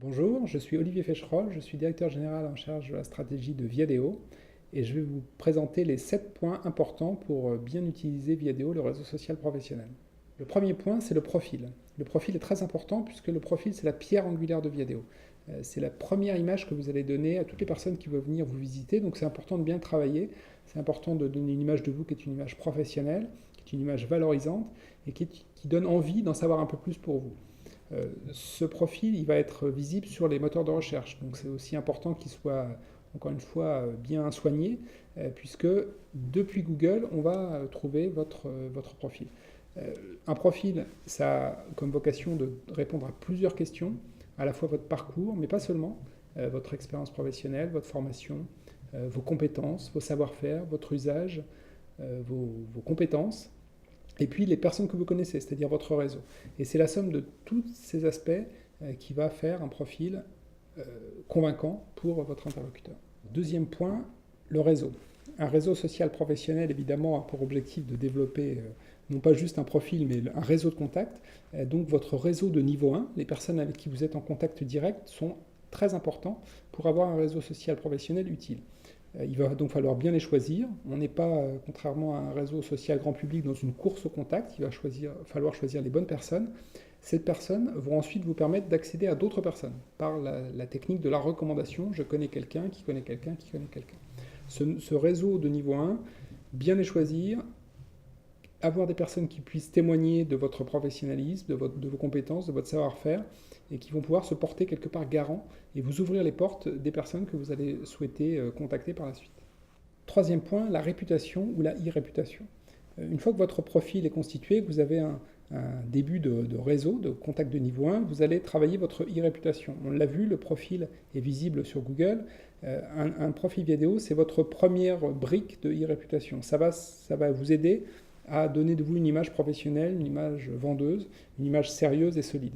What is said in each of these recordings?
Bonjour, je suis Olivier Fécherolles, je suis directeur général en charge de la stratégie de Viadeo et je vais vous présenter les 7 points importants pour bien utiliser Viadeo, le réseau social professionnel. Le premier point, c'est le profil. Le profil est très important puisque le profil, c'est la pierre angulaire de Viadeo. C'est la première image que vous allez donner à toutes les personnes qui veulent venir vous visiter, donc c'est important de bien travailler, c'est important de donner une image de vous qui est une image professionnelle, qui est une image valorisante et qui donne envie d'en savoir un peu plus pour vous. Ce profil, il va être visible sur les moteurs de recherche. Donc c'est aussi important qu'il soit, encore une fois, bien soigné, puisque depuis Google, on va trouver votre profil. Un profil, ça a comme vocation de répondre à plusieurs questions, à la fois votre parcours, mais pas seulement, votre expérience professionnelle, votre formation, vos compétences, vos savoir-faire, votre usage, vos compétences, et puis les personnes que vous connaissez, c'est-à-dire votre réseau. Et c'est la somme de tous ces aspects qui va faire un profil convaincant pour votre interlocuteur. Deuxième point, le réseau. Un réseau social professionnel, évidemment, a pour objectif de développer non pas juste un profil, mais un réseau de contacts. Donc votre réseau de niveau 1, les personnes avec qui vous êtes en contact direct, sont très importants pour avoir un réseau social professionnel utile. Il va donc falloir bien les choisir. On n'est pas, contrairement à un réseau social grand public, dans une course au contact. Il va falloir choisir les bonnes personnes. Ces personnes vont ensuite vous permettre d'accéder à d'autres personnes par la technique de la recommandation. Je connais quelqu'un qui connaît quelqu'un qui connaît quelqu'un. Ce réseau de niveau 1, bien les choisir, avoir des personnes qui puissent témoigner de votre professionnalisme, de vos compétences, de votre savoir-faire, et qui vont pouvoir se porter quelque part garant et vous ouvrir les portes des personnes que vous allez souhaiter contacter par la suite. Troisième point, la réputation ou la e-réputation. Une fois que votre profil est constitué, que vous avez un début de réseau, de contact de niveau 1, vous allez travailler votre e-réputation. On l'a vu, le profil est visible sur Google. Un profil vidéo, c'est votre première brique de e-réputation. Ça va vous aider à donner de vous une image professionnelle, une image vendeuse, une image sérieuse et solide.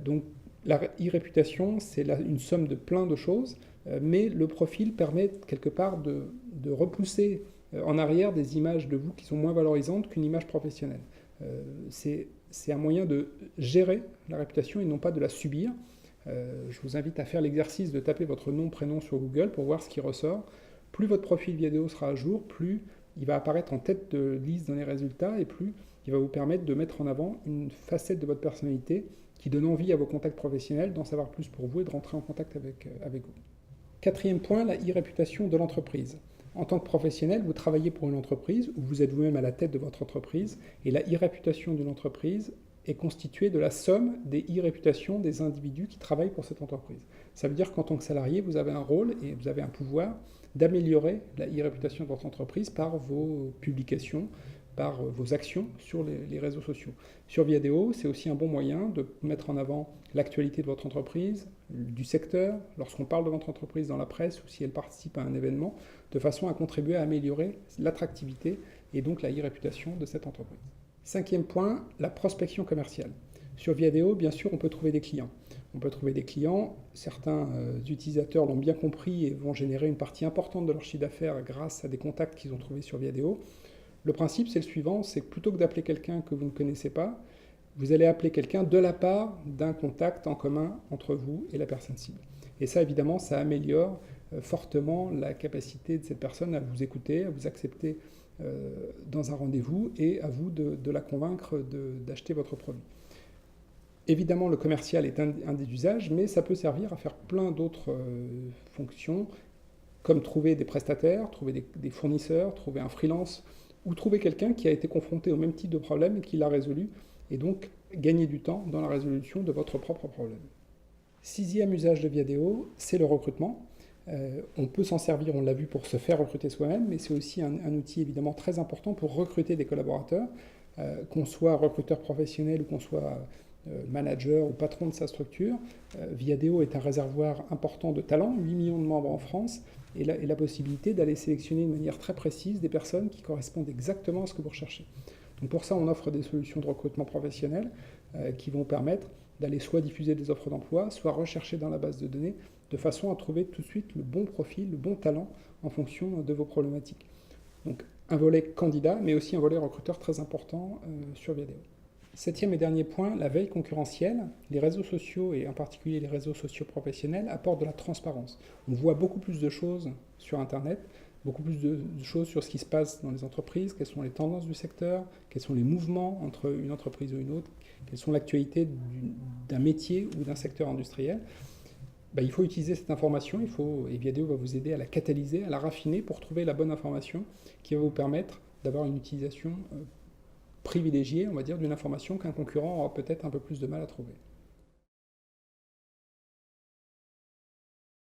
Donc la e-réputation, c'est une somme de plein de choses, mais le profil permet quelque part de repousser en arrière des images de vous qui sont moins valorisantes qu'une image professionnelle. C'est un moyen de gérer la réputation et non pas de la subir. Je vous invite à faire l'exercice de taper votre nom, prénom sur Google pour voir ce qui ressort. Plus votre profil vidéo sera à jour, plus il va apparaître en tête de liste dans les résultats et plus il va vous permettre de mettre en avant une facette de votre personnalité qui donne envie à vos contacts professionnels d'en savoir plus pour vous et de rentrer en contact avec vous. Quatrième point, la e-réputation de l'entreprise. En tant que professionnel, vous travaillez pour une entreprise ou vous êtes vous-même à la tête de votre entreprise et la e-réputation d'une entreprise est constituée de la somme des e-réputations des individus qui travaillent pour cette entreprise. Ça veut dire qu'en tant que salarié, vous avez un rôle et vous avez un pouvoir d'améliorer la e-réputation de votre entreprise par vos publications, par vos actions sur les réseaux sociaux. Sur Viadeo, c'est aussi un bon moyen de mettre en avant l'actualité de votre entreprise, du secteur, lorsqu'on parle de votre entreprise dans la presse ou si elle participe à un événement, de façon à contribuer à améliorer l'attractivité et donc la e-réputation de cette entreprise. Cinquième point, la prospection commerciale. Sur Viadeo, bien sûr, on peut trouver des clients. On peut trouver des clients, certains utilisateurs l'ont bien compris et vont générer une partie importante de leur chiffre d'affaires grâce à des contacts qu'ils ont trouvés sur Viadeo. Le principe, c'est le suivant, c'est que plutôt que d'appeler quelqu'un que vous ne connaissez pas, vous allez appeler quelqu'un de la part d'un contact en commun entre vous et la personne cible. Et ça, évidemment, ça améliore fortement la capacité de cette personne à vous écouter, à vous accepter dans un rendez-vous et à vous de la convaincre d'acheter votre produit. Évidemment, le commercial est un des usages, mais ça peut servir à faire plein d'autres fonctions, comme trouver des prestataires, trouver des fournisseurs, trouver un freelance, ou trouver quelqu'un qui a été confronté au même type de problème et qui l'a résolu, et donc gagner du temps dans la résolution de votre propre problème. Sixième usage de Viadeo, c'est le recrutement. On peut s'en servir, on l'a vu, pour se faire recruter soi-même, mais c'est aussi un outil évidemment très important pour recruter des collaborateurs, qu'on soit recruteur professionnel ou qu'on soit manager ou patron de sa structure. Viadeo est un réservoir important de talents, 8 millions de membres en France, et la possibilité d'aller sélectionner de manière très précise des personnes qui correspondent exactement à ce que vous recherchez. Donc pour ça, on offre des solutions de recrutement professionnel qui vont permettre d'aller soit diffuser des offres d'emploi, soit rechercher dans la base de données, de façon à trouver tout de suite le bon profil, le bon talent en fonction de vos problématiques. Donc un volet candidat, mais aussi un volet recruteur très important sur Viadeo. Septième et dernier point, la veille concurrentielle. Les réseaux sociaux, et en particulier les réseaux sociaux professionnels, apportent de la transparence. On voit beaucoup plus de choses sur Internet, beaucoup plus de choses sur ce qui se passe dans les entreprises, quelles sont les tendances du secteur, quels sont les mouvements entre une entreprise ou une autre, quelles sont l'actualité d'un métier ou d'un secteur industriel. Il faut utiliser cette information, et Viadeo va vous aider à la catalyser, à la raffiner pour trouver la bonne information qui va vous permettre d'avoir une utilisation privilégiée, on va dire, d'une information qu'un concurrent aura peut-être un peu plus de mal à trouver.